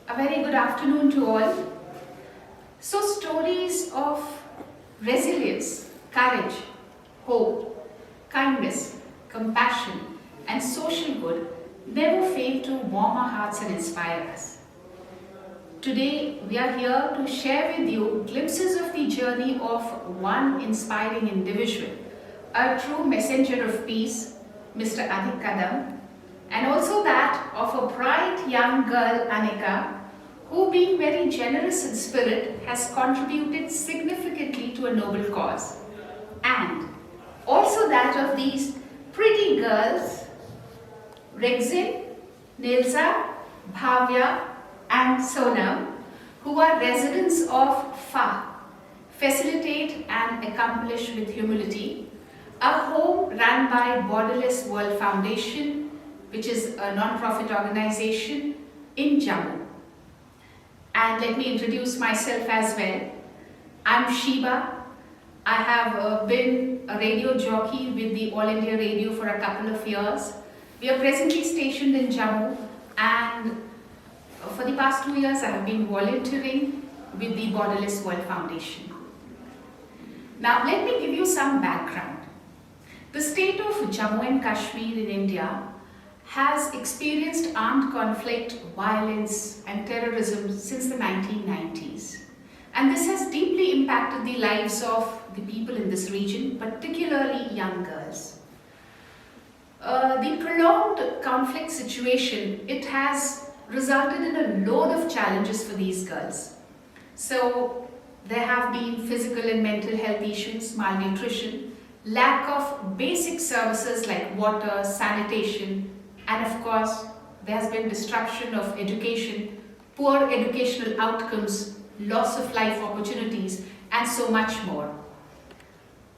A very good afternoon to all. So, stories of resilience, courage, hope, kindness, compassion, and social good never fail to warm our hearts and inspire us. Today, we are here to share with you glimpses of the journey of one inspiring individual, a true messenger of peace, Mr. Adhik Kadam, and also that of a bright young girl, Aanika, who, being very generous in spirit, has contributed significantly to a noble cause. And also that of these pretty girls, Rexin, Nilsa, Bhavya, and Sonam, who are residents of FA, Facilitate and Accomplish with Humility, a home run by Borderless World Foundation, which is a non-profit organization in Jammu. And let me introduce myself as well. I'm Shiba. I have been a radio jockey with the All India Radio for a couple of years. We are presently stationed in Jammu, and for the past 2 years I have been volunteering with the Borderless World Foundation. Now let me give you some background. The state of Jammu and Kashmir in India has experienced armed conflict, violence and terrorism since the 1990s. And this has deeply impacted the lives of the people in this region, particularly young girls. The prolonged conflict situation, it has resulted in a load of challenges for these girls. So there have been physical and mental health issues, malnutrition, lack of basic services like water, sanitation, and of course, there has been disruption of education, poor educational outcomes, loss of life opportunities, and so much more.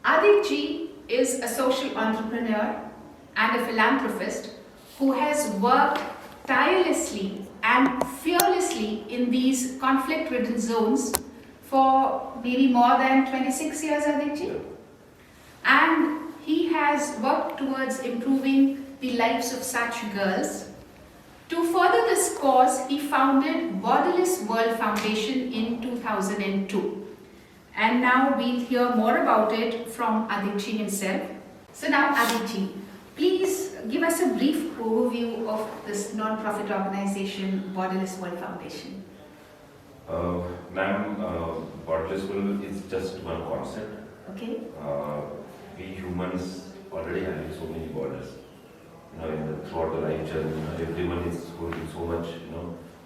Adhik ji is a social entrepreneur and a philanthropist who has worked tirelessly and fearlessly in these conflict-ridden zones for maybe more than 26 years, Adhik ji. And he has worked towards improving the lives of such girls. To further this cause, he founded Borderless World Foundation in 2002. And now we'll hear more about it from Adhik ji himself. So now Adhik ji, please give us a brief overview of this non-profit organization, Borderless World Foundation. Ma'am, Borderless World is just one concept. Okay. We humans already have so many borders. Throughout the life journey, everyone is holding so much,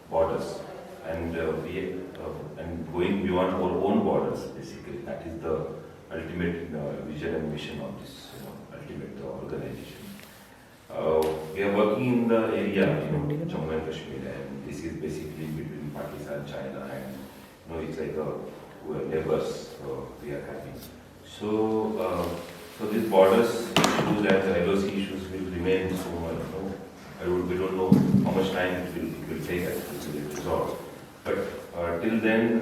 borders, and and going beyond our own borders. Basically, that is the ultimate vision and mission of this, ultimate organization. We are working in the area, Jammu and Kashmir, and this is basically between Pakistan, China, and it's like neighbors we are having. So these borders issues and LOC issues will remain so much. We don't know how much time it will take us to resolve. But till then,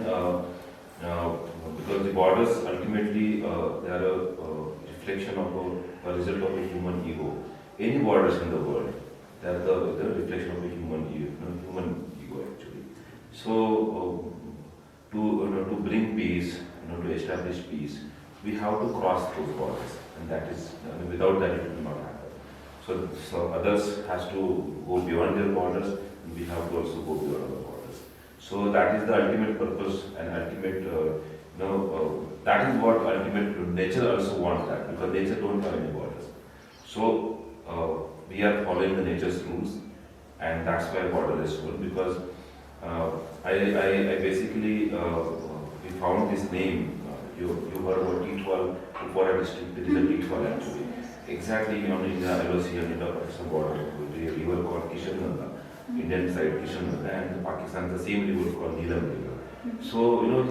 because the borders ultimately they are a reflection of a result of a human ego. Any borders in the world, they are the reflection of a human ego actually. So to bring peace, to establish peace, we have to cross those borders. And that is, without that it will not happen. So others has to go beyond their borders, and we have to also go beyond our borders. So that is the ultimate purpose and ultimate, that is what ultimate nature also wants that, because nature don't have any borders. So we are following the nature's rules, and that's why Borderless World, because I basically, we found this name. You heard about T12, Kupwara district, there is a T12 actually. Exactly, in the LOC and in the Pakistan border, there is a river called Kishan, Indian side Kishan, and Pakistan, the same river called Neelam River. So,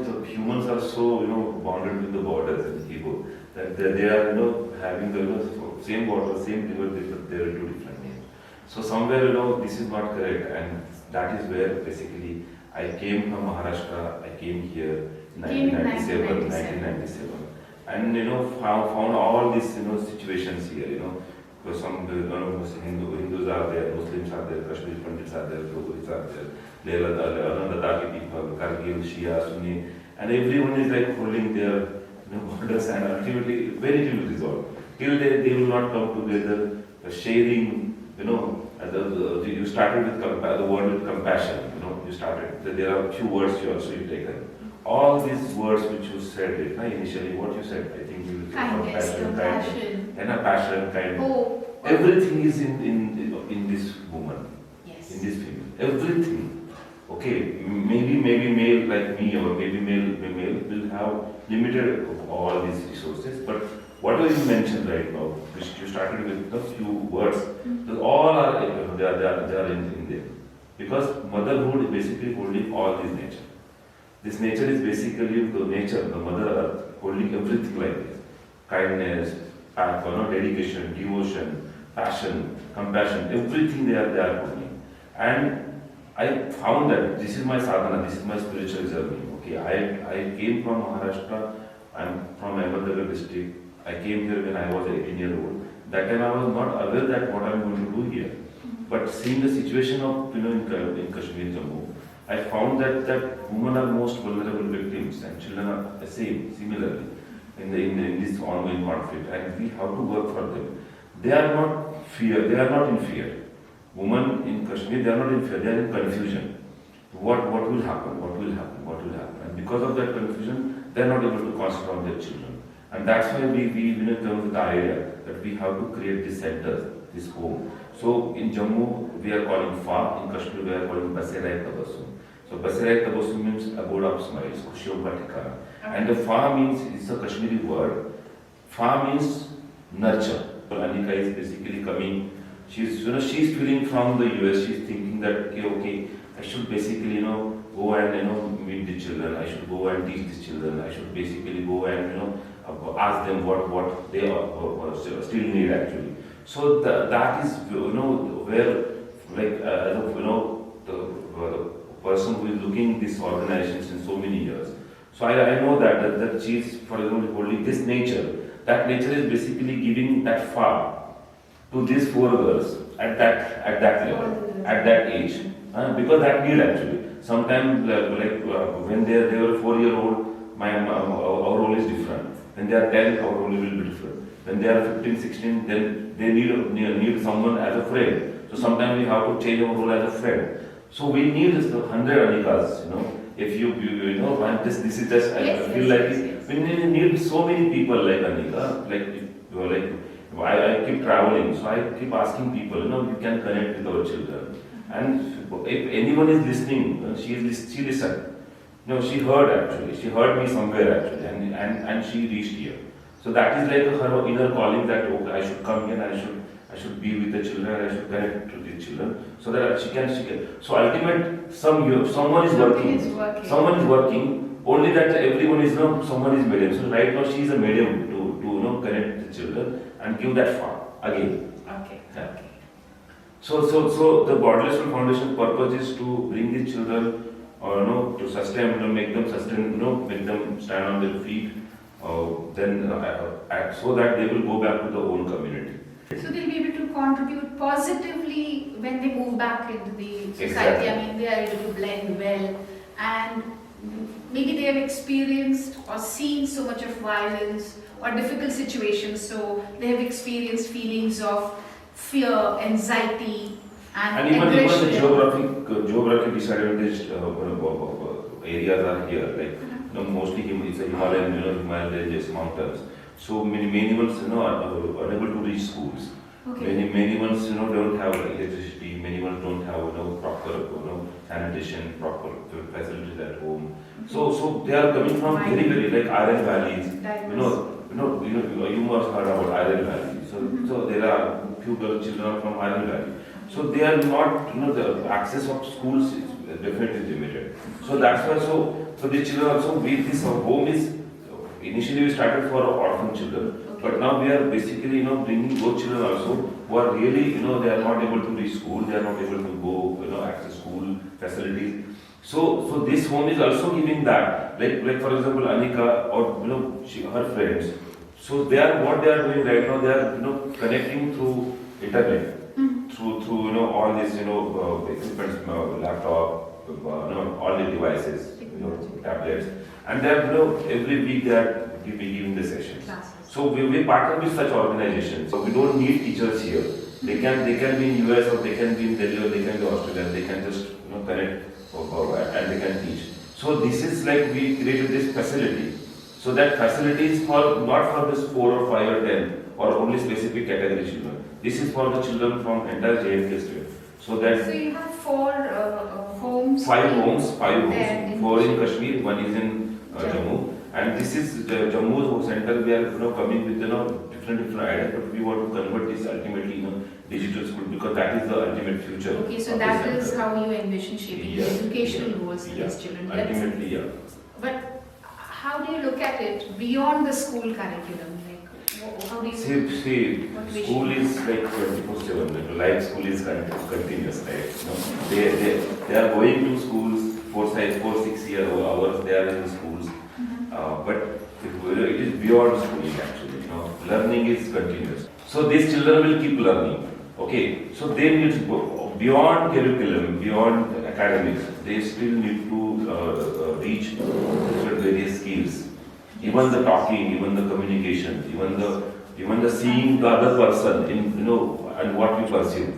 the humans are so, bonded with the borders and ego, that they are, having the same border, same river, they are two different names. So somewhere, this is not correct, and that is where basically I came from Maharashtra, I came here. 1997, and found all these situations here. Because some Hindus are there, Muslims are there, Kashmiri Pandits are there, Dogaris villages are there. There are the Ladakhi people, Kargil, Shia, Sunni, and everyone is like holding their borders, and ultimately very little resolve. Till they will not come together, sharing, you started with the word with compassion, you started, there are a few words you also taken. All these words which you said, initially, what you said, I think you said Kindness, compassion, and a passion, kindness. hope. Everything is in this woman, Yes. in this female. Everything. Okay, maybe male like me or maybe male will have limited of all these resources, but whatever you mentioned right now, which you started with a few words, those all are they are in there. Because motherhood is basically holding all this nature. This nature is basically the nature, the mother earth holding everything like this. Kindness, dedication, devotion, passion, compassion, everything they are holding. And I found that this is my sadhana, this is my spiritual journey. Okay, I came from Maharashtra, I'm from Ahmednagar district. I came here when I was 18 years old. That time I was not aware that what I'm going to do here. But seeing the situation of in Kashmir, Jammu, I found that women are most vulnerable victims and children are the similarly in this ongoing conflict, and we have to work for them. They are not in fear. Women in Kashmir, they are not in fear, they are in confusion. What will happen? What will happen? What will happen? And because of that confusion, they are not able to concentrate on their children. And that's why we come with the idea that we have to create these centers, this home. So in Jammu, we are calling Fa, in Kashmir, we are calling Baserai Tabassum. So Baserai Tabassum means abode of smiles, Khushiyon ka Thikana. And the Fa means, it's a Kashmiri word. Fa means nurture. So Aanika is basically coming. She's feeling from the US. She's thinking that okay, I should basically go and meet the children. I should go and teach the children. I should basically go and ask them what they still need actually. So that is where the person who is looking this organization since so many years. So I know that she is, for example, holding this nature. That nature is basically giving that far to these 4 girls at that level, at that age, because that need actually. Sometimes when they were 4-year-old, our role is different. When they are 10, our role will be different. When they are 15, 16, then they need someone as a friend. So sometimes we have to change our role as a friend. So we need 100 Anikas, If this is just, I feel like we need so many people like Aanika, I keep traveling, so I keep asking people, you can connect with our children. And if anyone is listening, she listened. She heard actually, she heard me somewhere actually, and she reached here. So that is like her inner calling that okay, I should come here, I should be with the children, I should connect to the children, so that she can. So ultimate, someone is working, only that everyone is someone is medium. So right now she is a medium to connect the children and give that far again. Okay. Yeah. Okay. So the Borderless World Foundation purpose is to bring the children, to sustain, make them sustain, make them stand on their feet, so that they will go back to their own community. So they'll be able to contribute positively when they move back into the society. Exactly. I mean, they are able to blend well, and maybe they have experienced or seen so much of violence or difficult situations, so they have experienced feelings of fear, anxiety, and even aggression. the geographic disadvantaged areas are here, like mostly it's a Himalayan ranges, mountains. So many ones are unable to reach schools. Okay. Many ones don't have electricity. Many ones don't have proper sanitation, proper facilities at home. So they are coming from very like iron valleys. You must heard about iron valley. So there are few girl children from iron valley. So they are not the access of schools is definitely limited. So that's why so these children also this home is. Initially we started for orphan children, but now we are basically bringing those children also who are really they are not able to reach school, they are not able to go access school facilities. So this home is also giving that, like for example Aanika or her friends. So what they are doing right now, they are connecting through internet, through all these equipments, laptop, all the devices, tablets, and they are every week they are giving the sessions. Classes. So we partner with such organizations. So we don't need teachers here. They can be in US or they can be in Delhi or they can be Australia. They can just connect and they can teach. So this is like we created this facility. So that facility is for not for this 4 or 5 or 10 or only specific category children. This is for the children from entire JNK state. So that So you have 4 homes. 5 homes, 5 there homes, in 4 in Kashmir, 1 is in Jammu. And this is the Jammu center. We are coming with different ideas, but we want to convert this ultimately digital school because that is the ultimate future. Okay, so of that the is center. how you envision shaping the educational goals for these children. Ultimately, yeah. But how do you look at it beyond the school curriculum? Like, how do you? See, what vision? school is like 24/7. Life school is continuous, right? They are going to schools 4-6 hours. They are in the schools, but it is beyond schooling actually. Learning is continuous. So these children will keep learning. Okay, so they need to go beyond curriculum, beyond academics. They still need to reach different various skills. Even the talking, even the communication, even the seeing the other person in and what you pursue.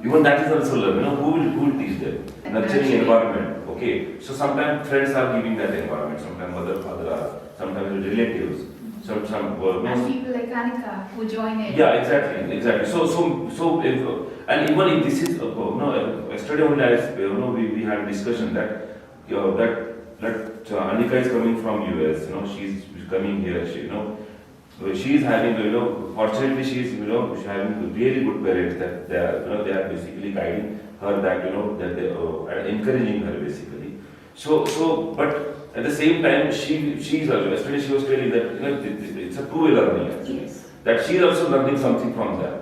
Even that is also learn. Who will teach them? Nurturing environment. Okay, so sometimes friends are giving that environment. Sometimes mother, father are. Sometimes relatives. Some And people like Aanika who join in. yeah, exactly. So if, and even if this is yesterday only we had a discussion that that Aanika is coming from US. She's coming here. She is having fortunately she is she's having really good parents that they are basically guiding her that they are encouraging her basically. So but at the same time, she is also, yesterday she was telling that it's a two-way learning actually. Yes. That she is also learning something from them.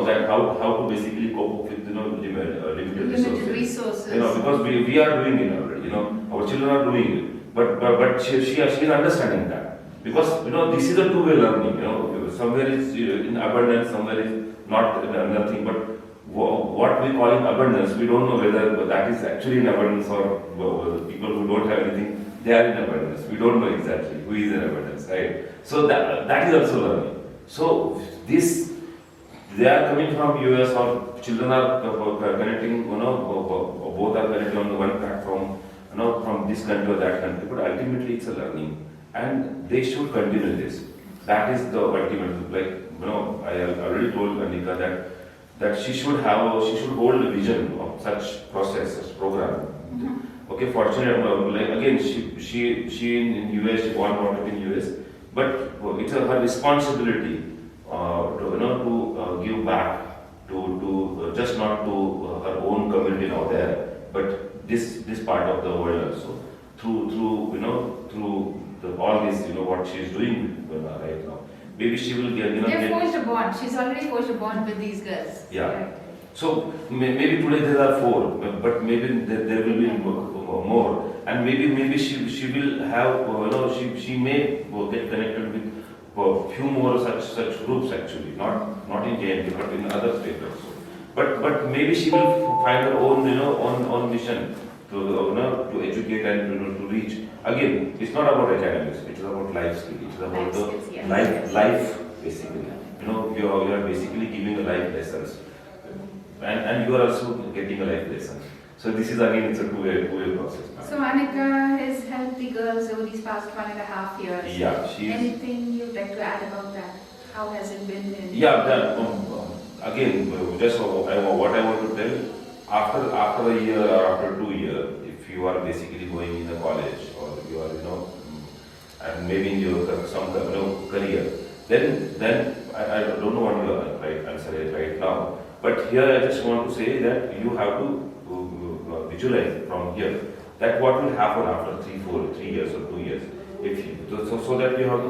That how to basically cope with limited resources. Because we are doing it already. Our children are doing it, but she is understanding that because this is a two-way learning. Somewhere is in abundance, somewhere is not nothing, but what we call in abundance, we don't know whether that is actually in abundance or people who don't have anything. They are in abundance. We don't know exactly who is in abundance, right? So that is also learning. So they are coming from US or children are connecting, both are connecting on the one platform, from this country or that country. But ultimately, it's a learning, and they should continue this. That is the ultimate. Like I already told Aanika that she should hold a vision of such process, such program. Okay, fortunately, like again, she in US, she born brought up in US, but it's her responsibility to give back to just not to her own community out there, but this part of the world also through all this what she is doing right now. Maybe she will get They've forged a bond. She's already forged a bond with these girls. Yeah. Right. So maybe today there are 4, but maybe there will be more, and maybe she will have she may get connected with few more such groups actually, not in JNK but in other states also. But maybe she will find her own on mission to educate and to reach. Again, it's not about academics. It's about life skill. It's about Life skills, yes. life basically. You are basically giving a life lessons. And you are also getting a life lesson. So this is again, it's a two-way process. So Aanika has helped the girls over these past 1.5 years. Yeah, she is. Anything you'd like to add about that? How has it been? Again, just what I want to tell, after a year or after 2 years, if you are basically going in a college or you are and maybe in your some career, then I don't know what your right answer is right now. But here I just want to say that you have to visualize from here that what will happen after 3 years or 2 years. If you, so that you have to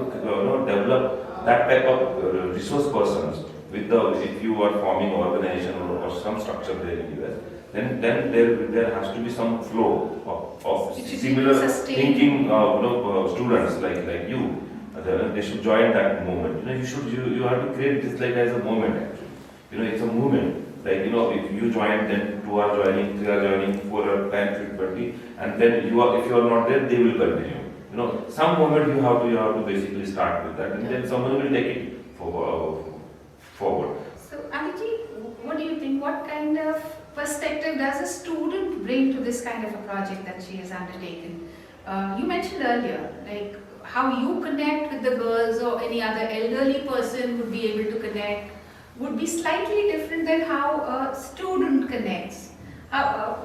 develop that type of resource persons with if you are forming an organization or some structure there in US, then there has to be some flow of similar thinking students like you. They should join that movement. You have to create this like as a movement actually. It's a movement like, if you join, then 2 are joining, 3 are joining, 4 are 10, 20, and then if you are not there, they will continue. Some moment you have to basically start with that, and then someone will take it forward. So, Adhik, what do you think? What kind of perspective does a student bring to this kind of a project that she has undertaken? You mentioned earlier, like how you connect with the girls or any other elderly person would be able to connect would be slightly different than how a student connects.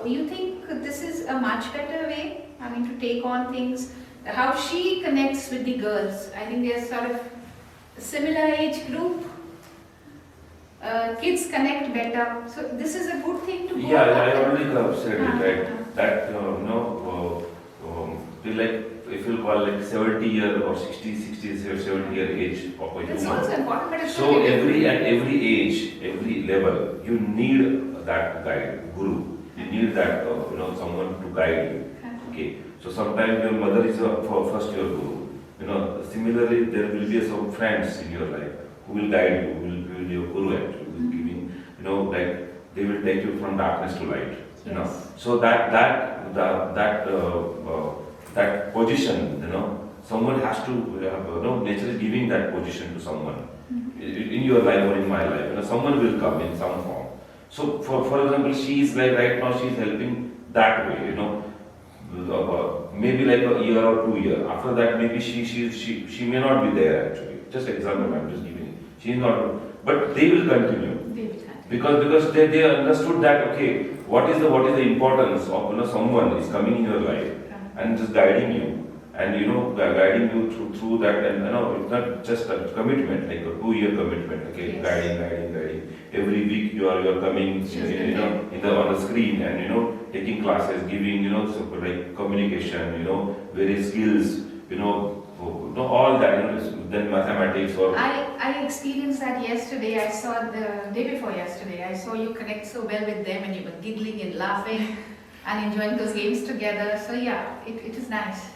You think this is a much better way, to take on things? How she connects with the girls? I think they're sort of a similar age group. Kids connect better. So this is a good thing to go Yeah, about. I already said it, right? That, like, if you call like 70-year or 70-year age of a That's human. also important, but it's So not at every age, every level, you need that guide, guru. You need that, someone to guide you. Okay. So sometimes your mother is first your guru. Similarly, there will be some friends in your life who will guide you, who will be your guru actually, who will giving, like they will take you from darkness to light. Yes. So that position, someone has to, nature is giving that position to someone in your life or in my life. Someone will come in some form. So for example, she is like right now she is helping that way. Maybe like a year or 2 years. After that, maybe she may not be there actually. Just example, I'm just giving. She is not, but they will continue. Because they understood that, okay, what is the importance of someone is coming in your life and just guiding you and guiding you through that, and it's not just a commitment like a 2-year commitment, okay. Yes. Guiding every week you are coming on the screen and taking classes, giving like communication, various skills, all that, then mathematics or... I experienced that yesterday. I saw the day before yesterday. I saw you connect so well with them and you were giggling and laughing and enjoying those games together. So yeah, it is nice.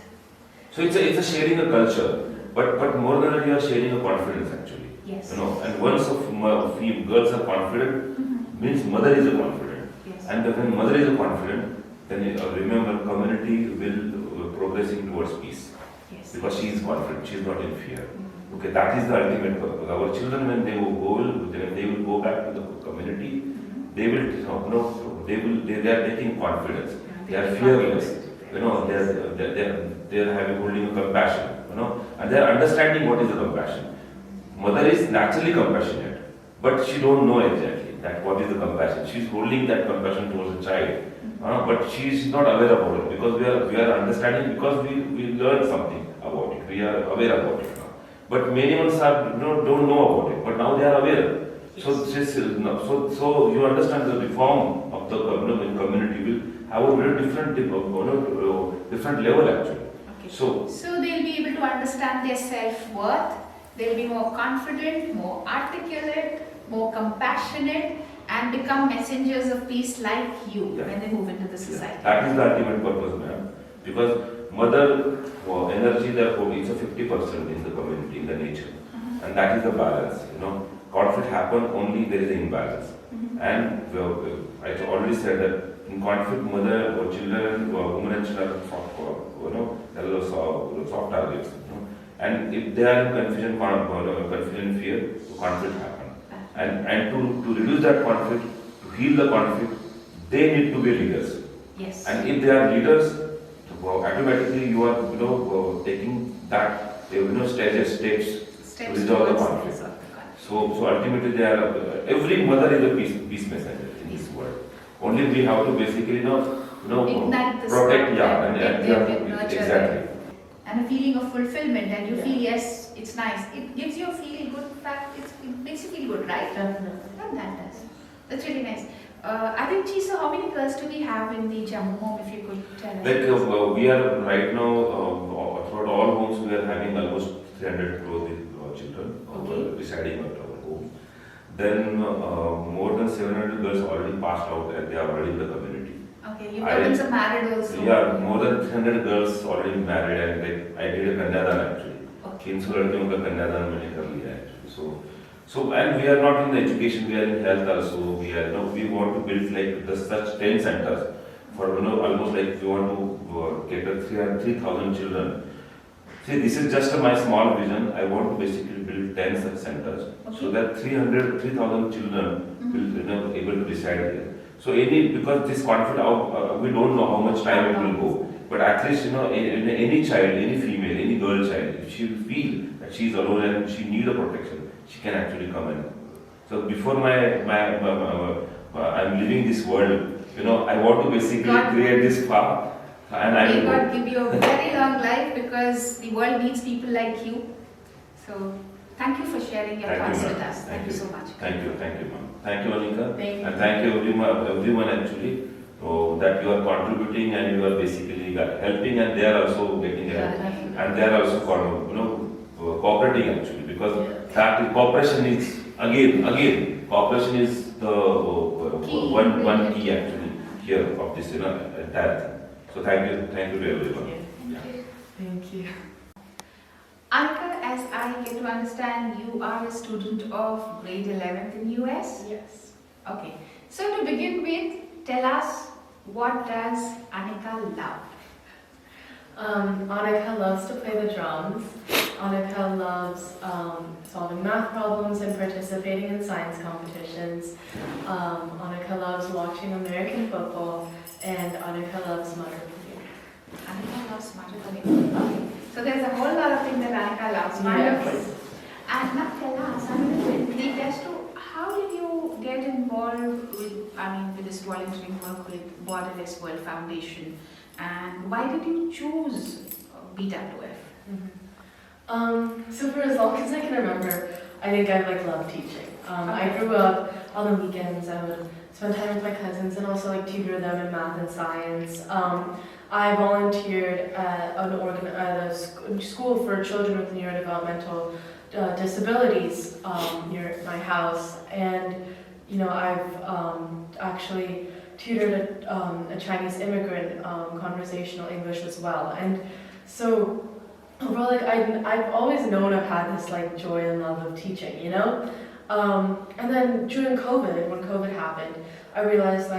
So it's a sharing a culture, but more than that, you are sharing a confidence actually. Yes. And once girls are confident, means mother is a confident. Yes. And when mother is a confident, then remember community will progressing towards peace. Yes. Because she is confident, she is not in fear. Okay, that is the ultimate purpose. Our children, when they will go back to the community, they will, they are taking confidence. They are fearless. They are holding a compassion. And they are understanding what is the compassion. Mother is naturally compassionate, but she don't know exactly that what is the compassion. She is holding that compassion towards a child, but she is not aware about it because we are understanding because we learned something about it. We are aware about it now. But many ones don't know about it, but now they are aware. Yes. So you understand the reform of the community will have a very different level actually. Okay. So they'll be able to understand their self-worth. They'll be more confident, more articulate, more compassionate, and become messengers of peace like you when they move into the society. Yeah. That is the ultimate purpose, ma'am. Because mother energy, therefore, is a 50% in the community, in the nature, and that is the balance. Conflict happen only there is an imbalance, and I already said that in conflict, mother or children, women and children are soft targets. And if they are in confusion, fear, conflict happen. And to reduce that conflict, to heal the conflict, they need to be leaders. Yes. And if they are leaders, automatically you are taking that steps to resolve the conflict. So ultimately they are every mother is a peace messenger in this world. Only we have to basically ignite the protect, nurture exactly. And a feeling of fulfillment, and you feel yes, it's nice. It gives you a feel good fact. It makes you feel good, right? Definitely. And that does. That's really nice. I think, Chisa, how many girls do we have in the Jammu home, if you could tell us? Like we are right now, throughout all homes, we are having almost 300 children residing at our home. Then more than 700 girls already passed out and they are already in the community. Okay, you've gotten some married also. Yeah, more than 300 girls already married, and like I did a Kanyadan actually. Okay. 300 लड़कियों का Kanyadan मैंने कर लिया actually. So So, and we are not in the education, we are in health also. We are, we want to build like such 10 centers for, almost like we want to cater 3,000 children. See, this is just my small vision. I want to basically build 10 such centers, so that 3,000 children will, able to reside here. So because this conflict, we don't know how much time it will go. But at least, any child, any female, any girl child, if she feel that she is alone and she needs a protection, she can actually come in. So before I'm leaving this world, I want to basically create this path. And may God give you a very long life, because the world needs people like you. So thank you for sharing your thoughts with us. Thank you so much. Thank you, ma'am. Thank you, Aanika. Thank you. And thank you everyone actually, that you are contributing and you are basically helping, and they are also getting help. And they are also cooperating actually, because that cooperation is again cooperation is the one key actually here of this entire thing. So thank you to everyone. Thank you. Aanika, as I get to understand, you are a student of grade 11th in US? Yes. Okay. So to begin with, tell us, what does Aanika love? Aanika loves to play the drums. Aanika loves solving math problems and participating in science competitions. Aanika loves watching American football, and Aanika loves mother cooking. Aanika loves mother cooking. Okay. So there's a whole lot of things that Aanika loves. Wonderful. Yes. And now tell us, I mean, intrigue as to how did you get involved with this volunteering work with Borderless World Foundation, and why did you choose BWF? So for as long as I can remember, I think I've loved teaching. I grew up on the weekends. I would spend time with my cousins and also tutor them in math and science. I volunteered at a school for children with neurodevelopmental disabilities near my house, and I've actually tutored a Chinese immigrant conversational English as well. And so overall, I've always known I've had this joy and love of teaching, and then during COVID, when COVID happened, I realized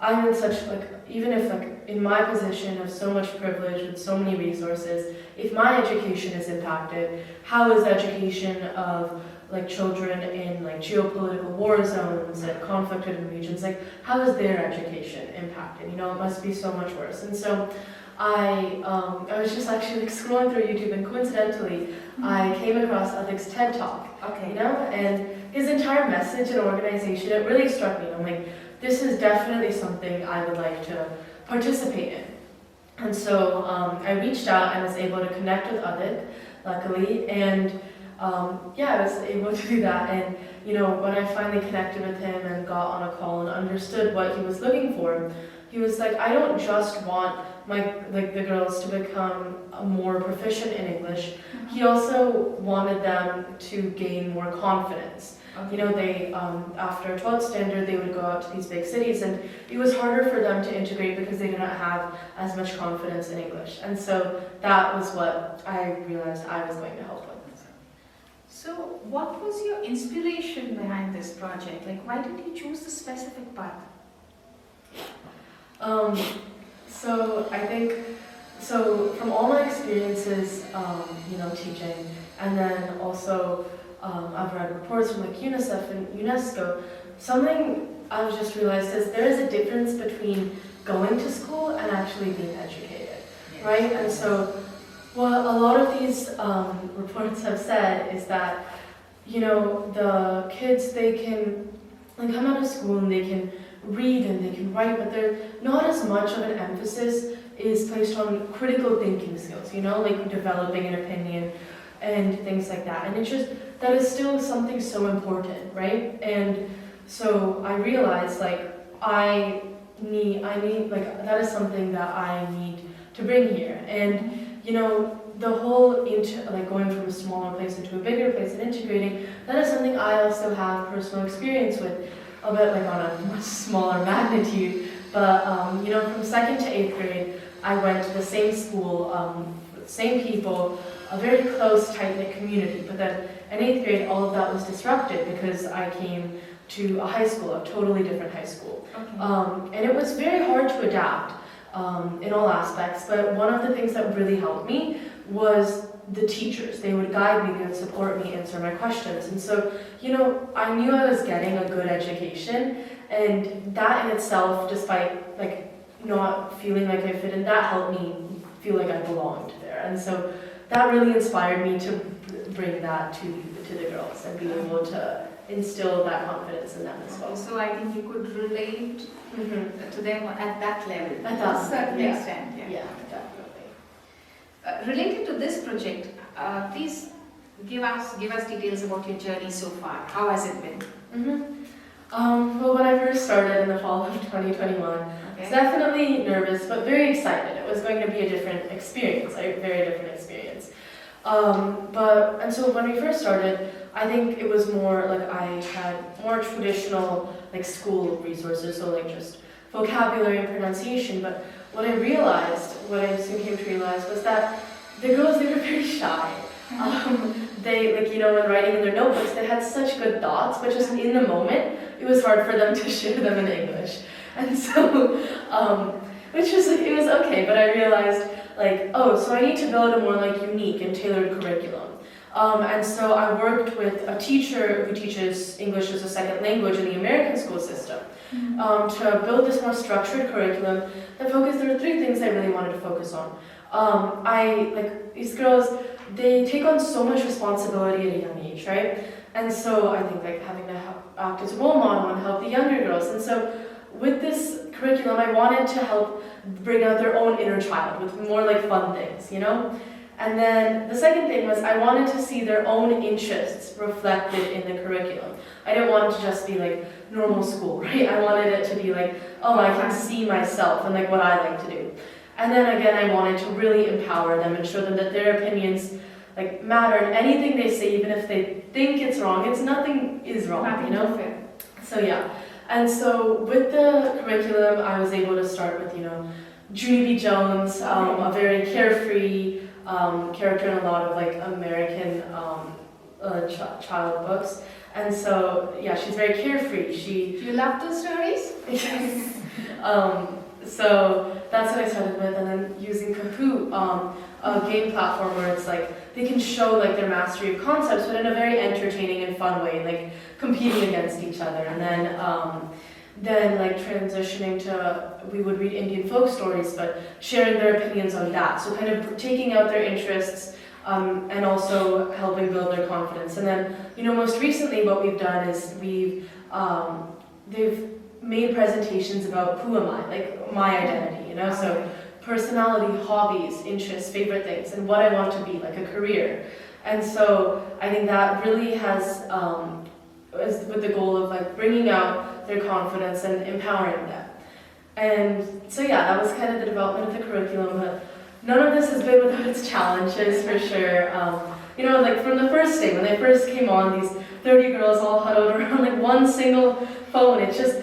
I'm in such even if in my position of so much privilege with so many resources, if my education is impacted, how is the education of children in geopolitical war zones and conflict-ridden regions, how is their education impacted? It must be so much worse. And so I was just actually scrolling through YouTube, and coincidentally I came across Adhik's TED Talk. Okay. And his entire message and organization, it really struck me. I'm like, this is definitely something I would like to participate in. And so I reached out and was able to connect with Adhik, luckily, and I was able to do that. And when I finally connected with him and got on a call and understood what he was looking for, he was like, I don't just want the girls to become more proficient in English. He also wanted them to gain more confidence. They after 12th standard, they would go out to these big cities, and it was harder for them to integrate because they did not have as much confidence in English. And so that was what I realized I was going to help with. So what was your inspiration behind this project? Why did you choose the specific path? So I think, from all my experiences, teaching, and then also I've read reports from UNICEF and UNESCO, something I've just realized is there is a difference between going to school and actually being educated, right? And so what a lot of these reports have said is that, the kids, they can come out of school and they can read and they can write, but they're not as much of an emphasis is placed on critical thinking skills, developing an opinion and things like that. And it's just, that is still something so important, right? And so I realized that is something that I need to bring here. And the whole going from a smaller place into a bigger place and integrating, that is something I also have personal experience with, a bit on a much smaller magnitude. But from 2nd to 8th grade, I went to the same school, same people, a very close, tight-knit community. But then in 8th grade, all of that was disrupted because I came to a high school, a totally different high school. Okay. And it was very hard to adapt in all aspects, but one of the things that really helped me was the teachers. They would guide me, they would support me, answer my questions. And so, I knew I was getting a good education, and that in itself, despite like not feeling like I fit in, that helped me feel like I belonged there. And so that really inspired me to bring that to the girls and be able to instill that confidence in them as well. So I think you could relate to them at that level. At that To a certain yeah. extent. Yeah, definitely. Related to this project, please give us details about your journey so far. How has it been? Well, when I first started in the fall of 2021, I was definitely nervous, but very excited. It was going to be a different experience, a very different experience. And so when we first started, I think it was more like I had more traditional like school resources, so like just vocabulary and pronunciation. But what I soon came to realize was that the girls, they were very shy. They, when writing in their notebooks, they had such good thoughts, but just in the moment, it was hard for them to share them in English. And so, which was, it was okay, but I realized, so I need to build a more unique and tailored curriculum. And so I worked with a teacher who teaches English as a second language in the American school system to build this more structured curriculum that focused. There were 3 things I really wanted to focus on. These girls, they take on so much responsibility at a young age, right? And so I think having to act as a role model and help the younger girls. And so with this curriculum, I wanted to help bring out their own inner child with more fun things, And then the second thing was I wanted to see their own interests reflected in the curriculum. I didn't want it to just be normal school, right? I wanted it to be I can see myself and what I like to do. And then again, I wanted to really empower them and show them that their opinions matter, and anything they say, even if they think it's wrong, nothing is wrong, Fair. So yeah. And so with the curriculum, I was able to start with, Junie B. Jones, a very carefree character in a lot of American child books. And so, yeah, she's very carefree. Do you love those stories? So that's what I started with, and then using Kahoot, a game platform where it's they can show their mastery of concepts, but in a very entertaining and fun way, competing against each other. And then transitioning to, we would read Indian folk stories, but sharing their opinions on that. So kind of taking out their interests and also helping build their confidence. And then, most recently what we've done is they've made presentations about who am I, my identity, so personality, hobbies, interests, favorite things, and what I want to be, a career. And so I think that really has, is with the goal of bringing out their confidence and empowering them. And so yeah, that was kind of the development of the curriculum, but none of this has been without its challenges for sure. From the first day, when they first came on, these 30 girls all huddled around one single phone, it's just,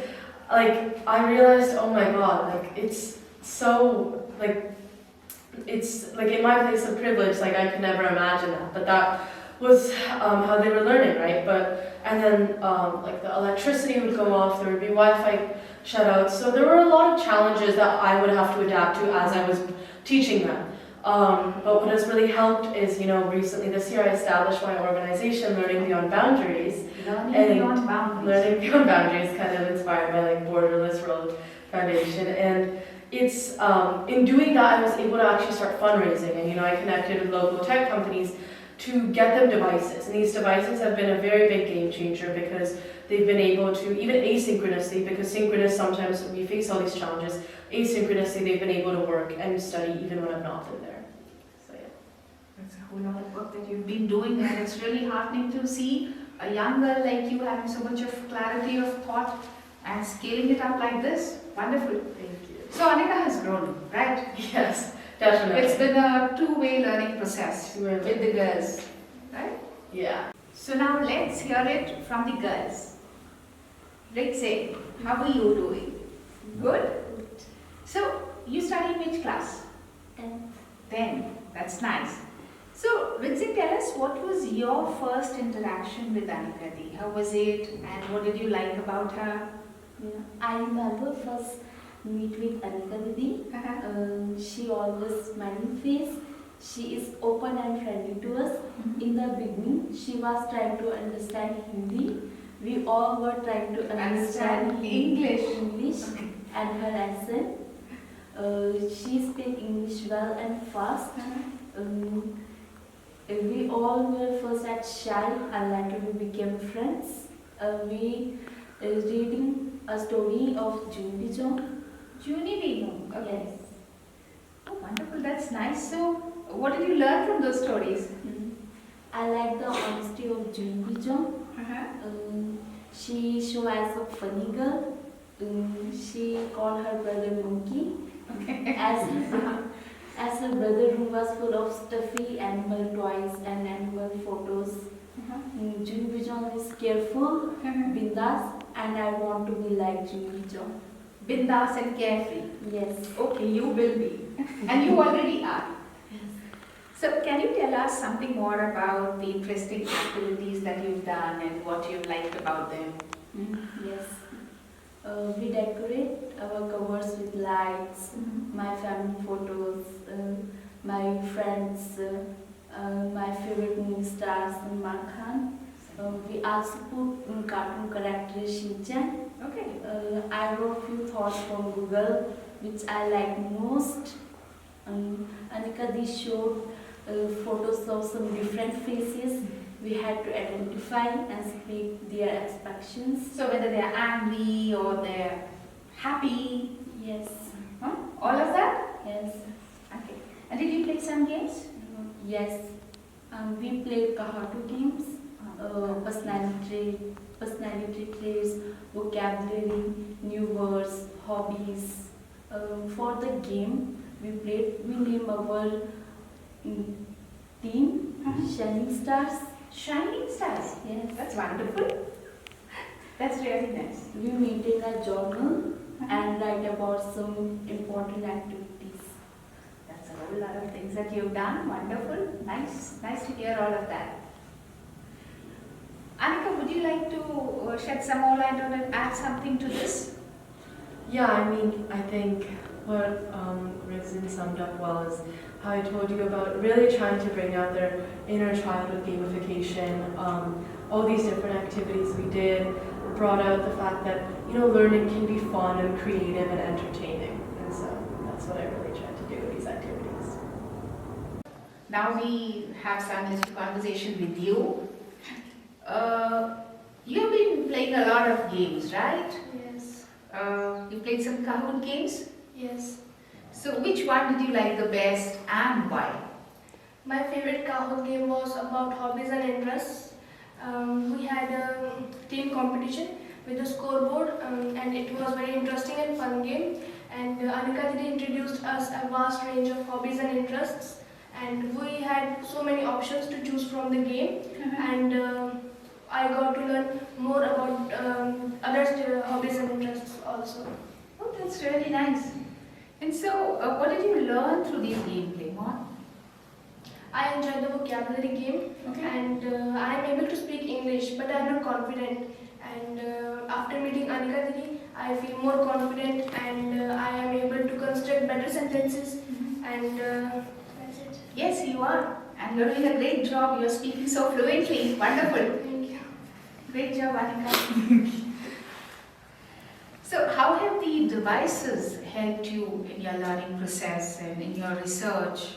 I realized, oh my god, it's so, it's, in my place of privilege, I could never imagine that, but that was how they were learning, right? And then, the electricity would go off, there would be Wi-Fi shutouts, so there were a lot of challenges that I would have to adapt to as I was teaching them. But what has really helped is, recently this year I established my organization, Learning Beyond Boundaries. Learning Beyond Boundaries, kind of inspired by Borderless World Foundation. And it's, in doing that, I was able to actually start fundraising. And, I connected with local tech companies to get them devices. And these devices have been a very big game changer because they've been able to, even asynchronously, because synchronous sometimes we face all these challenges, asynchronously they've been able to work and study even when I've not been there. So yeah. That's a whole lot of work that you've been doing, and it's really heartening to see a young girl like you having so much of clarity of thought and scaling it up like this. Wonderful. Thank you. So Aanika has grown, right? Yes, definitely. It's been a two-way learning process with the girls, right? Yeah. So now let's hear it from the girls. Rick, how are you doing? Good? So, you study in which class? 10th. 10. That's nice. So, Ritzik, tell us what was your first interaction with Aanika Di? How was it and what did you like about her? Yeah, I remember first meet with Aanika Didi. She always smiling face. She is open and friendly to us. In the beginning, she was trying to understand Hindi. We all were trying to understand English Okay. and her accent. She speaks English well and fast. Um, we all were first at shy and later we became friends. We reading a story of Junbijong. Junie Bino. Okay. Yes. Oh, wonderful. That's nice. So, what did you learn from those stories? I like the honesty of Junbijong. She show as a funny girl. She called her brother monkey. Okay. As her brother room was full of stuffy animal toys and animal photos. Junbijong is careful, bindas, and I want to be like Junbijong. Bindas and carefree. Yes. Okay, you will be. And you already are. So, can you tell us something more about the interesting activities that you've done and what you liked about them? Yes. We decorate our covers with lights, my family photos, my friends, my favorite movie stars, Salman Khan. We also put cartoon character Shinchan. Okay. I wrote few thoughts from Google, which I like most. Aanika Di showed photos of some different faces. We had to identify and speak their expressions. So, whether they're angry or they're happy, Yes. all of that? Yes. Okay. And did you play some games? Yes. We played Kahatu games, personality traits, vocabulary, new words, hobbies. For the game we named our team Shining Stars. Shining stars. Yes. That's wonderful. That's really nice. We maintain a journal and write about some important activities. That's a whole lot of things that you've done. Wonderful. Nice. Nice to hear all of that. Aanika, would you like to shed some more light on it, add something to this? Yeah, I mean, I think what Rizin summed up well is how I told you about really trying to bring out their inner child with gamification. All these different activities we did brought out the fact that, learning can be fun and creative and entertaining. And so that's what I really tried to do with these activities. Now we have some little conversation with you. You've been playing a lot of games, right? Yes. You played some Kahoot games. Yes. So which one did you like the best and why? My favorite Kahoot game was about hobbies and interests. We had a team competition with a scoreboard and it was very interesting and fun game. And Aanika Didi introduced us a vast range of hobbies and interests. And we had so many options to choose from the game. And I got to learn more about other hobbies and interests also. Oh, that's really nice. And so, what did you learn through these gameplay? What? I enjoyed the vocabulary game and I am able to speak English but I am not confident. And after meeting Aanika Didi, I feel more confident and I am able to construct better sentences and that's it. Yes, you are. And you're doing a great job. You're speaking so fluently. Wonderful. Thank you. Great job, Aanika. So, how have the devices helped you in your learning process and in your research?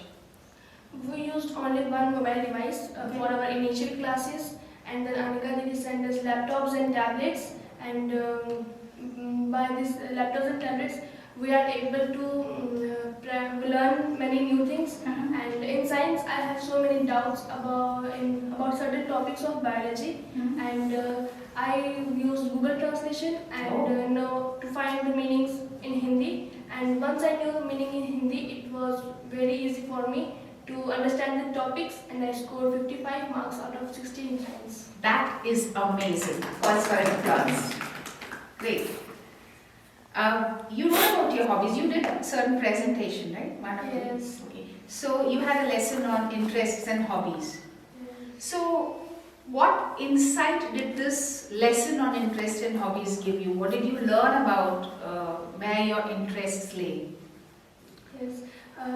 We used only one mobile device for our initial classes and then Aanika Didi sent us laptops and tablets and by these laptops and tablets we are able to learn many new things and in science I have so many doubts about certain topics of biology and I used Google Translation and know to find the meanings in Hindi and once I knew the meaning in Hindi it was very easy for me to understand the topics and I scored 55 marks out of 60 in science. That is amazing. Pause for applause. Great. You wrote about your hobbies. You did a certain presentation, right? One of them. Yes. Okay. So you had a lesson on interests and hobbies. So what insight did this lesson on interest and hobbies give you? What did you learn about where your interests lay? Yes.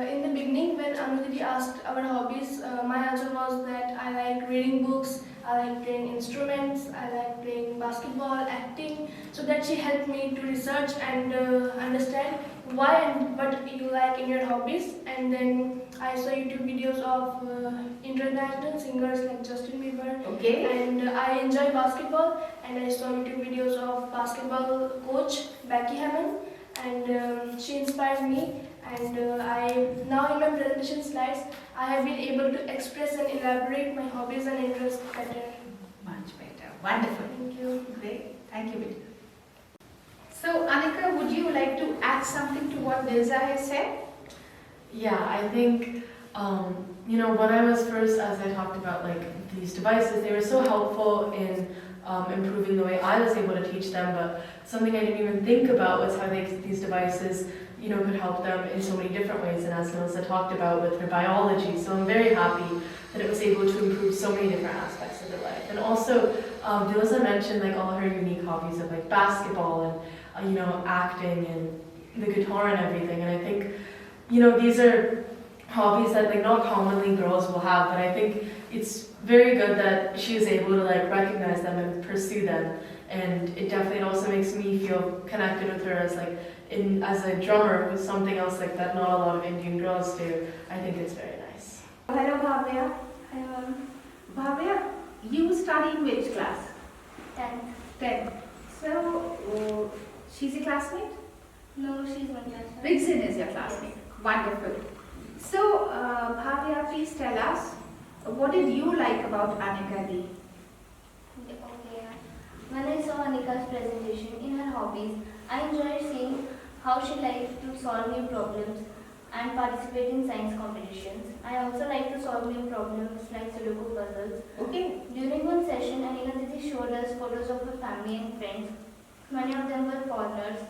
In the beginning, when Anuditi asked our hobbies, my answer was that I like reading books, I like playing instruments, I like playing basketball, acting. So that she helped me to research and understand why and what you like in your hobbies. And then I saw YouTube videos of international singers like Justin Bieber. Okay. And I enjoy basketball, and I saw YouTube videos of basketball coach Becky Hammond, and she inspired me. And I now in my presentation slides, I have been able to express and elaborate my hobbies and interests better. Much better. Wonderful. Thank you. Great. Thank you, Betty. So, Aanika, would you like to add something to what Dilza has said? Yeah, I think, when I was first, as I talked about, like these devices, they were so helpful in improving the way I was able to teach them, but something I didn't even think about was how these devices, could help them in so many different ways, and as Melissa talked about with her biology, so I'm very happy that it was able to improve so many different aspects of their life. And also, Dilza mentioned like all her unique hobbies of like basketball and, acting and the guitar and everything, and I think, these are hobbies that like not commonly girls will have, but I think it's very good that she was able to like recognize them and pursue them, and it definitely also makes me feel connected with her as like as a drummer, with something else like that not a lot of Indian girls do. I think it's very nice. Hello, Bhavya. Bhavya, you study in which class? 10th. 10th. So, she's a classmate? No, she's my classmate. Vixen is your classmate. Wonderful. So, Bhavya, please tell us, what did you like about Aanika Di? Okay. When I saw Anika's presentation in her hobbies, I enjoyed seeing how she likes to solve new problems and participate in science competitions. I also like to solve new problems like Sudoku puzzles. Okay. During one session, Aanika Didi showed us photos of her family and friends. Many of them were foreigners.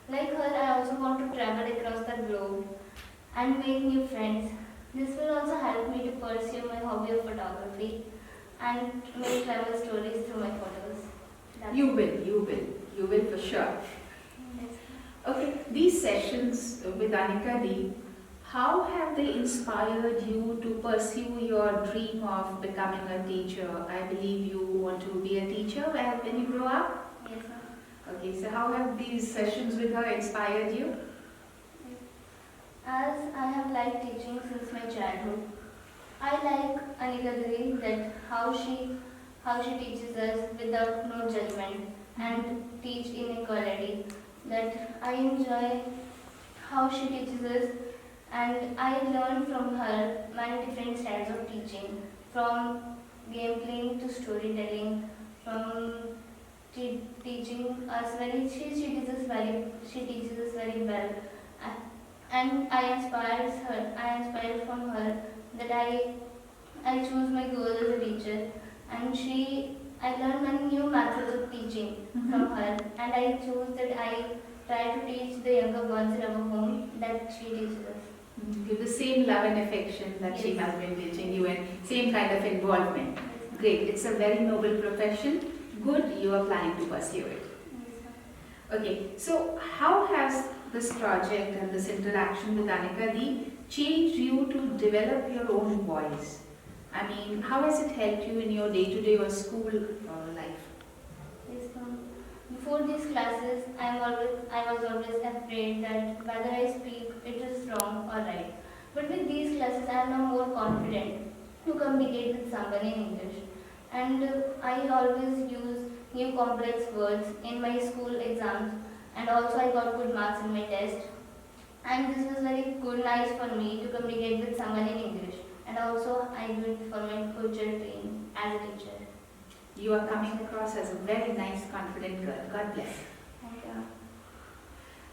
Like her, I also want to travel across the globe and make new friends. This will also help me to pursue my hobby of photography and make travel stories through my photos. You will for sure. Yes. Okay, these sessions with Aanika Di, how have they inspired you to pursue your dream of becoming a teacher? I believe you want to be a teacher when you grow up? Yes, ma'am. Okay, so how have these sessions with her inspired you? As I have liked teaching since my childhood, I like Aanika Didi that how she teaches us without no judgment and teach inequality. That I enjoy how she teaches us, and I learn from her many different styles of teaching, from game playing to storytelling, from teaching us very. She teaches us very well, and I inspire from her that I choose my goal as a teacher, and I learn many new methods of teaching from her, and I choose that I try to teach the younger ones in our home that she teaches us. With the same love and affection that she Yes. has been teaching you and same kind of involvement. Great, it's a very noble profession. Good, you are planning to pursue it. Okay, so how has this project and this interaction with Aanika Di changed you to develop your own voice? I mean, how has it helped you in your day-to-day or school life? Yes, ma'am. Before these classes, I was always afraid that whether I speak it is wrong or right. But with these classes, I am now more confident to communicate with someone in English. And I always use new complex words in my school exams, and also I got good marks in my test. And this was very good, nice for me to communicate with someone in English. And also I do it for my future dream as a teacher. You are coming across as a very nice, confident girl. God bless. Thank you.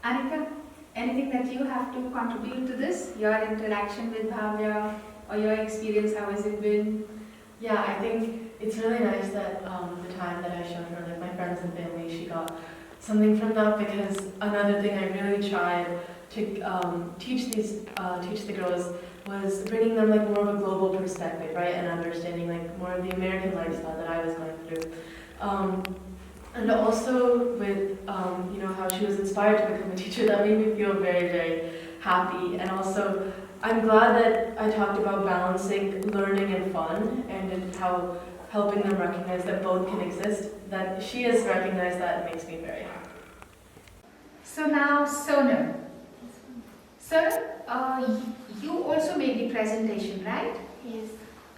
Aanika, anything that you have to contribute to this? Your interaction with Bhavya or your experience, how has it been? Yeah, I think it's really nice that the time that I showed her, like my friends and family, she got something from that, because another thing I really tried to teach the girls was bringing them like more of a global perspective, right, and understanding like more of the American lifestyle that I was going through. And also with how she was inspired to become a teacher, that made me feel very, very happy. And also, I'm glad that I talked about balancing learning and fun, and how helping them recognize that both can exist. That she has recognized that, makes me very happy. So now, Sonam. Sonam, you also made the presentation, right? Yes.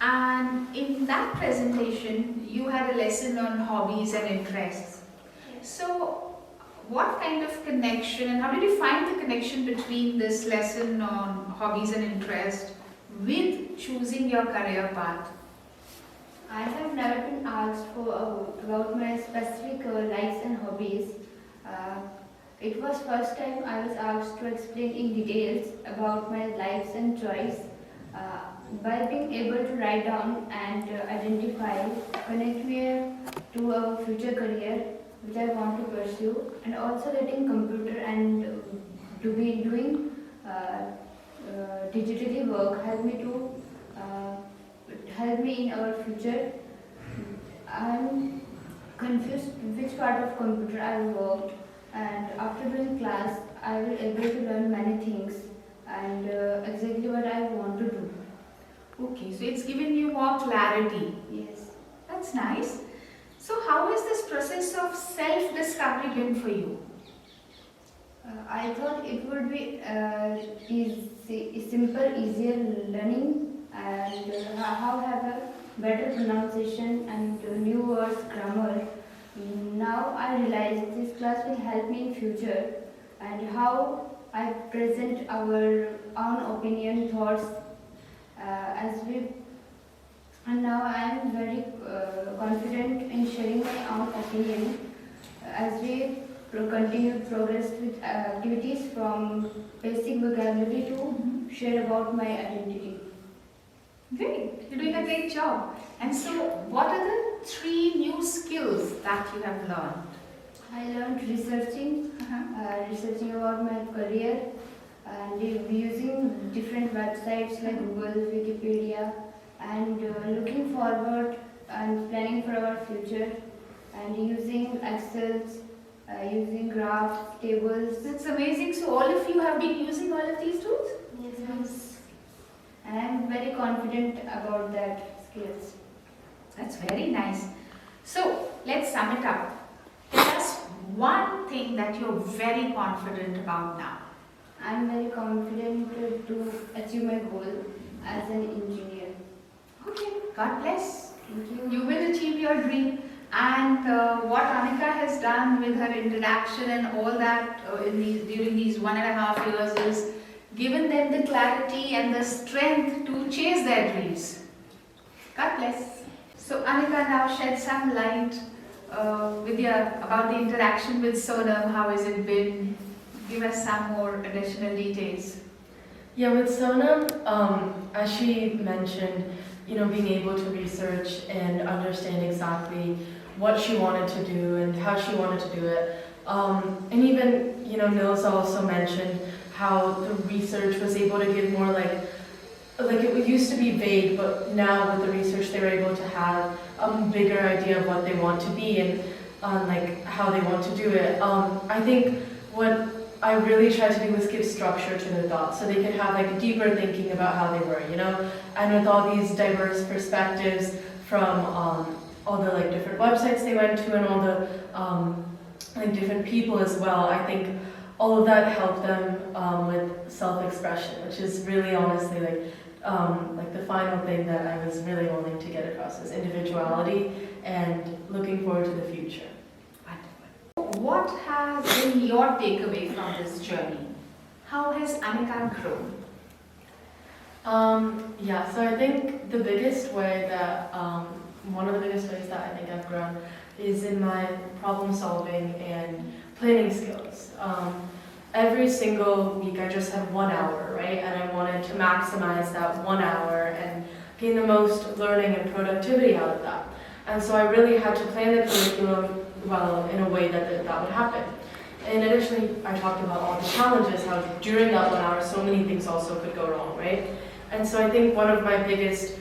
And in that presentation, you had a lesson on hobbies and interests. So, what kind of connection, and how did you find the connection between this lesson on hobbies and interest with choosing your career path? I have never been asked about my specific likes and hobbies. It was first time I was asked to explain in details about my likes and choice. By being able to write down and identify, connect me to a future career which I want to pursue, and also getting computer and doing digitally work help me in our future. I'm confused which part of computer I worked, and after doing class I will able to learn many things and exactly what I want to do. Okay, so it's given you more clarity. Yes. That's nice. So how has this process of self-discovery been for you? I thought it would be simple, easier learning, and how have a better pronunciation and new words, grammar. Now I realize this class will help me in future, and how I present our own opinion, thoughts, and now I am very confident in sharing my own opinion as we continue progress with activities from basic vocabulary to share about my identity. Great, you're doing a great job. And so, what are the 3 new skills that you have learned? I learned researching about my career, and using different websites like Google, Wikipedia, and looking forward and planning for our future, and using Excel, using graphs, tables. That's amazing. So, all of you have been using all of these tools? Yes. And I am very confident about that skills. That's very nice. So, let's sum it up. Tell us one thing that you're very confident about now. I am very confident to achieve my goal as an engineer. Okay, God bless. Thank you. You will achieve your dream. And what Aanika has done with her interaction and all that during these 1.5 years is given them the clarity and the strength to chase their dreams. God bless. So Aanika, now shed some light about the interaction with Sonam. How has it been? Give us some more additional details. Yeah, with Sonam, as she mentioned, being able to research and understand exactly what she wanted to do and how she wanted to do it. And even, Nils also mentioned how the research was able to give more like it used to be vague, but now with the research they were able to have a bigger idea of what they want to be and like how they want to do it. I think what I really tried to do was give structure to their thoughts so they could have like a deeper thinking about how they were, and with all these diverse perspectives from all the like different websites they went to and all the like different people as well. I think all of that helped them with self-expression, which is really honestly like the final thing that I was really wanting to get across is individuality and looking forward to the future. Wonderful. What has been your takeaway from this journey? How has Aanika grown? So I think the biggest way that one of the biggest ways that I think I've grown is in my problem solving and planning skills. Every single week I just had 1 hour, right? And I wanted to maximize that 1 hour and gain the most learning and productivity out of that. And so I really had to plan the curriculum well in a way that would happen. And additionally, I talked about all the challenges, how during that 1 hour, so many things also could go wrong, right? And so I think one of my biggest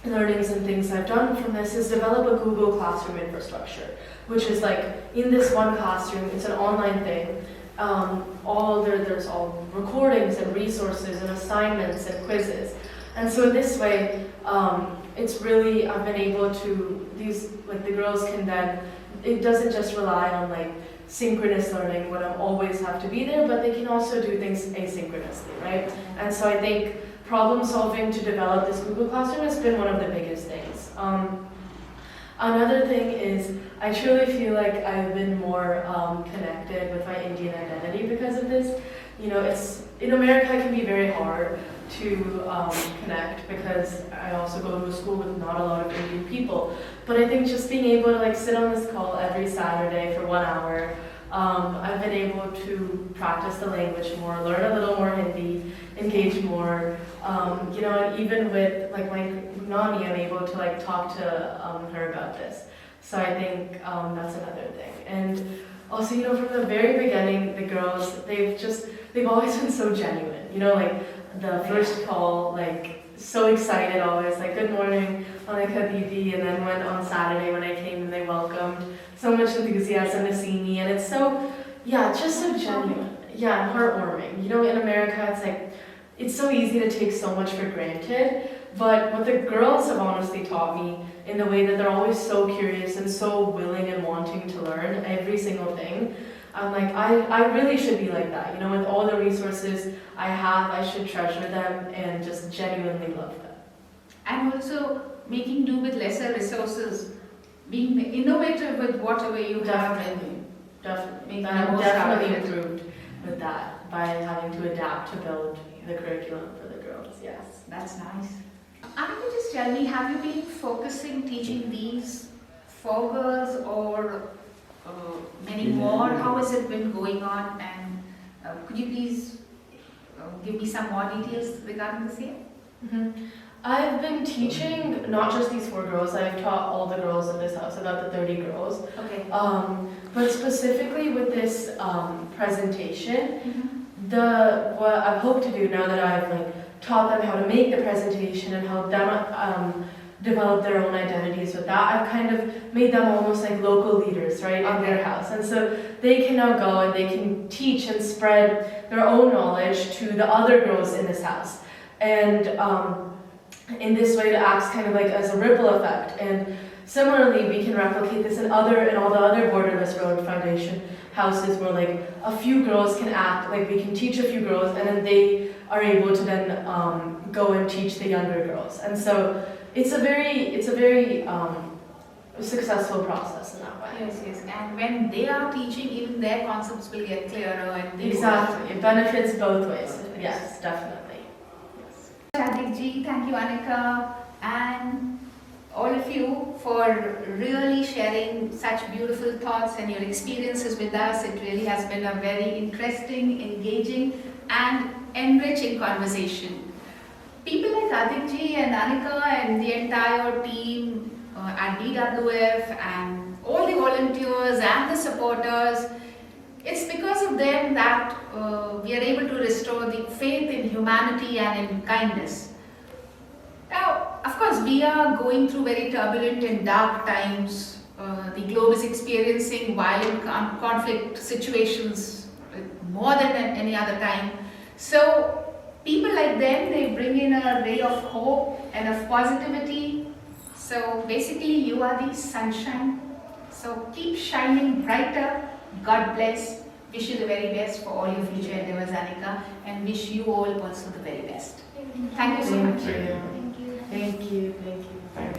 learnings and things I've done from this is develop a Google Classroom infrastructure, which is in this one classroom, it's an online thing. There's all recordings and resources and assignments and quizzes. And so this way, it's really, I've been able to, the girls can then, it doesn't just rely on synchronous learning when I always have to be there, but they can also do things asynchronously, right? And so I think problem solving to develop this Google Classroom has been one of the biggest things. Another thing is I truly feel like I've been more connected with my Indian identity because of this. In America it can be very hard to connect because I also go to a school with not a lot of Indian people. But I think just being able to sit on this call every Saturday for 1 hour, I've been able to practice the language more, learn a little more Hindi, engage more, and even with my Nani, I'm able to talk to her about this. So I think that's another thing. And also, from the very beginning, the girls, they've always been so genuine. The first call, so excited always, good morning, Aanika Didi, and then on Saturday when I came and they welcomed, so much enthusiasm to see me, and it's so, just so genuine, and heartwarming. In America, it's so easy to take so much for granted, but what the girls have honestly taught me in the way that they're always so curious and so willing and wanting to learn every single thing, I'm I really should be like that. With all the resources I have, I should treasure them and just genuinely love them. And also making do with lesser resources, being innovative with whatever you have. Definitely. I'm definitely improved with that by having to adapt to build the curriculum for the girls, yes. That's nice. Aanika, just tell me, have you been teaching these 4 girls or many more? How has it been going on? And could you please give me some more details regarding the same? Mm-hmm. I've been teaching not just these 4 girls, I've taught all the girls in this house, about the 30 girls. Okay. But specifically with this presentation, what I've hoped to do now that I've taught them how to make the presentation and help them develop their own identities with that, I've kind of made them almost local leaders, right, in their house. And so they can now go and they can teach and spread their own knowledge to the other girls in this house. And in this way, it acts kind of as a ripple effect. And similarly, we can replicate this in all the other Borderless World Foundation houses where a few girls can act, we can teach a few girls and then they are able to then go and teach the younger girls. And so it's a very successful process in that way. Yes. And when they are teaching, even their concepts will get clearer. And Exactly. It benefits both ways. Yes, definitely. Adhik ji, thank you Aanika, and all of you for really sharing such beautiful thoughts and your experiences with us. It really has been a very interesting, engaging and enriching conversation. People like Adhik ji and Aanika and the entire team at BWF and all the volunteers and the supporters, it's because of them that we are able to restore the faith in humanity and in kindness. Now, of course, we are going through very turbulent and dark times. The globe is experiencing violent conflict situations more than any other time. So, people like them, they bring in a ray of hope and of positivity. So, basically, you are the sunshine. So, keep shining brighter. God bless. Wish you the very best for all your future endeavors, Aanika, and wish you all also the very best. Thank you so much. Thank you. Thank you.